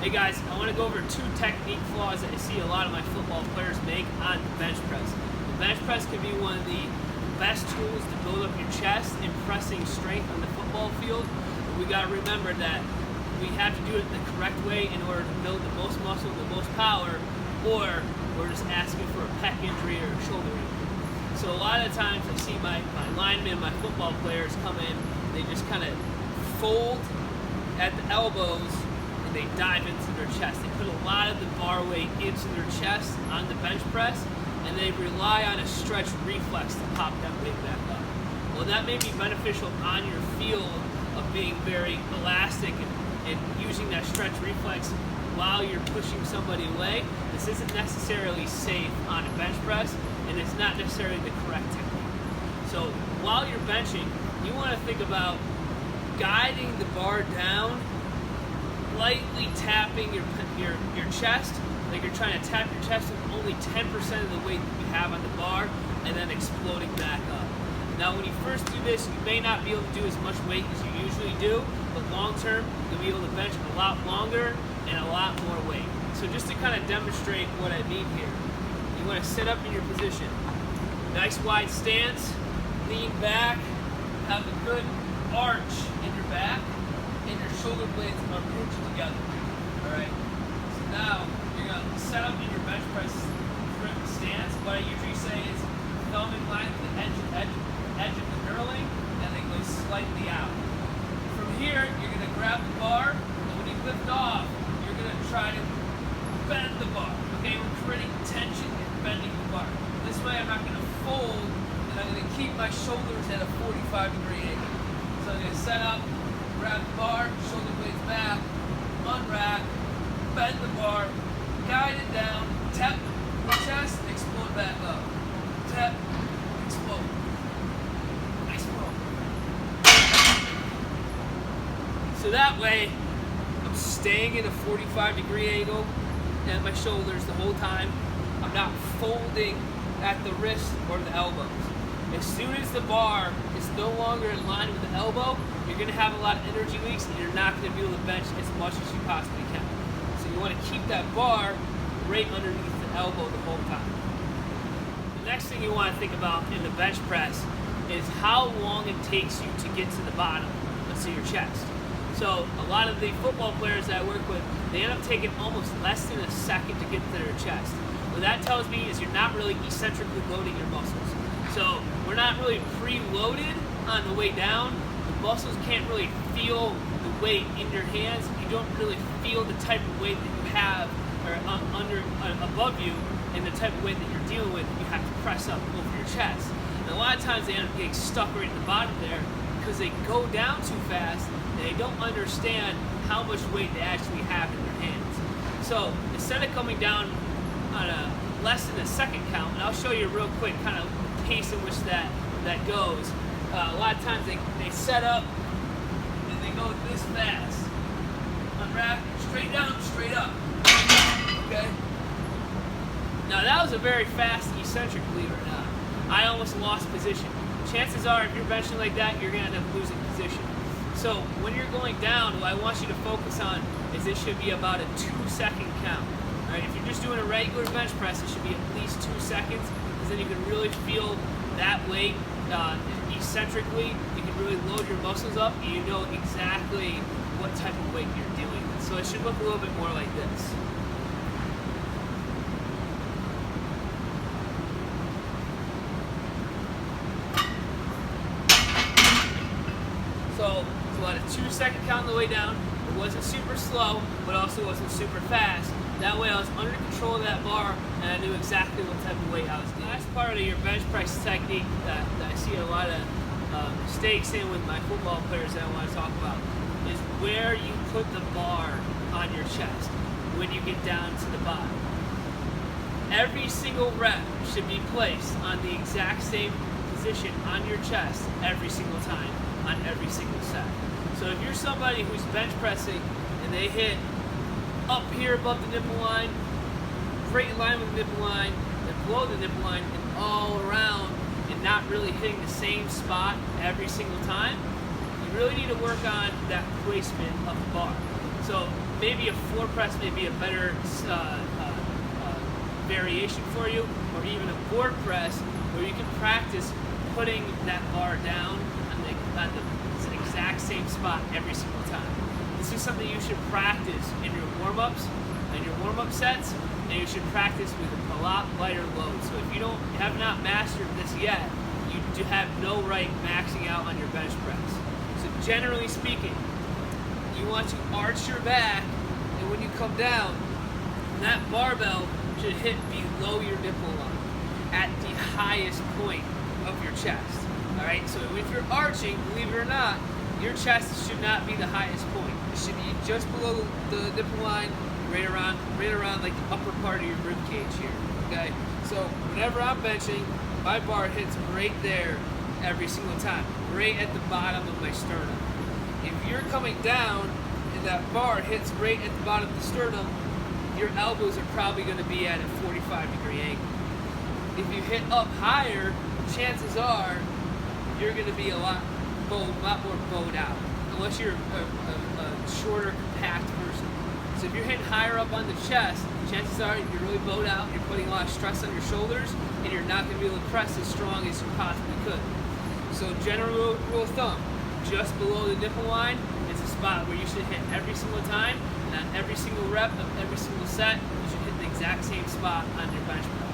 Hey guys, I want to go over 2 technique flaws that I see a lot of my football players make on the bench press. The bench press can be one of the best tools to build up your chest and pressing strength on the football field. But we got to remember that we have to do it the correct way in order to build the most muscle, the most power, or we're just asking for a pec injury or a shoulder injury. So a lot of times I see my linemen, my football players come in, they just kind of fold at the elbows and they dive into their chest. They put a lot of the bar weight into their chest on the bench press, and they rely on a stretch reflex to pop that weight back up. Well, that may be beneficial on your field of being very elastic and using that stretch reflex while you're pushing somebody away. This isn't necessarily safe on a bench press, and it's not necessarily the correct technique. So while you're benching, you want to think about guiding the bar down, lightly tapping your chest, like you're trying to tap your chest with only 10% of the weight that you have on the bar, and then exploding back up. Now when you first do this, you may not be able to do as much weight as you usually do, but long term, you'll be able to bench a lot longer and a lot more weight. So just to kind of demonstrate what I mean here, you want to sit up in your position. Nice wide stance, lean back, have a good arch in your back, and your shoulder blades are grouped together. Alright? So now, you're going to set up in your bench press stance. What I usually say is thumb in line with the edge of the knurling, and then go slightly out. From here, you're going to grab the bar, and when you lift off, you're going to try to bend the bar. Okay, we're creating tension and bending the bar. This way I'm not going to fold, and I'm going to keep my shoulders at a 45-degree angle. So I'm going to set up, grab the bar, shoulder blades back, unwrap, bend the bar, guide it down, tap the chest, explode back up. Tap, explode. Explode. So that way, I'm staying in a 45-degree angle at my shoulders the whole time. I'm not folding at the wrist or the elbows. As soon as the bar is no longer in line with the elbow, you're going to have a lot of energy leaks and you're not going to be able to bench as much as you possibly can. So you want to keep that bar right underneath the elbow the whole time. The next thing you want to think about in the bench press is how long it takes you to get to the bottom, let's say your chest. So a lot of the football players that I work with, they end up taking almost less than a second to get to their chest. What that tells me is you're not really eccentrically loading your muscles. So we're not really preloaded on the way down. The muscles can't really feel the weight in your hands. You don't really feel the type of weight that you have or above you, and the type of weight that you're dealing with that you have to press up over your chest. And a lot of times they end up getting stuck right at the bottom there because they go down too fast and they don't understand how much weight they actually have in their hands. So instead of coming down on a less than a second count, and I'll show you real quick kind of the pace in which that goes. A lot of times they set up and they go this fast. Unwrap, straight down, straight up. Okay? Now that was a very fast eccentric, believe it or not. I almost lost position. Chances are if you're benching like that, you're going to end up losing position. So when you're going down, what I want you to focus on is it should be about a 2-second count. Right? If you're just doing a regular bench press, it should be at least 2 seconds, because then you can really feel that weight eccentrically. You can really load your muscles up, and you know exactly what type of weight you're dealing with. So it should look a little bit more like this. So it's about a 2-second count on the way down. It wasn't super slow, but also wasn't super fast. That way I was under control of that bar, and I knew exactly what type of weight I was doing. The last part of your bench press technique that I see a lot of mistakes in with my football players that I want to talk about is where you put the bar on your chest when you get down to the bottom. Every single rep should be placed on the exact same position on your chest every single time on every single set. So if you're somebody who's bench pressing and they hit up here above the nipple line, right in line with the nipple line, and below the nipple line, and all around, and not really hitting the same spot every single time, you really need to work on that placement of the bar. So maybe a floor press may be a better variation for you, or even a board press where you can practice putting that bar down on the exact same spot every single time. This is something you should practice in your warm-ups and your warm-up sets, and you should practice with a lot lighter load. So if you have not mastered this yet, you do have no right maxing out on your bench press. So generally speaking, you want to arch your back, and when you come down, that barbell should hit below your nipple line at the highest point of your chest. All right, so if you're arching, believe it or not, your chest should not be the highest point. It should be just below the nipple line, right around like the upper part of your rib cage here. Okay, so whenever I'm benching, my bar hits right there every single time, right at the bottom of my sternum. If you're coming down and that bar hits right at the bottom of the sternum, your elbows are probably going to be at a 45-degree angle. If you hit up higher, chances are you're going to be a lot more bowed out, unless you're a shorter, compact person. So if you're hitting higher up on the chest, chances are you're really bowed out, you're putting a lot of stress on your shoulders, and you're not going to be able to press as strong as you possibly could. So general rule of thumb, just below the nipple line is a spot where you should hit every single time, and on every single rep of every single set, you should hit the exact same spot on your bench press.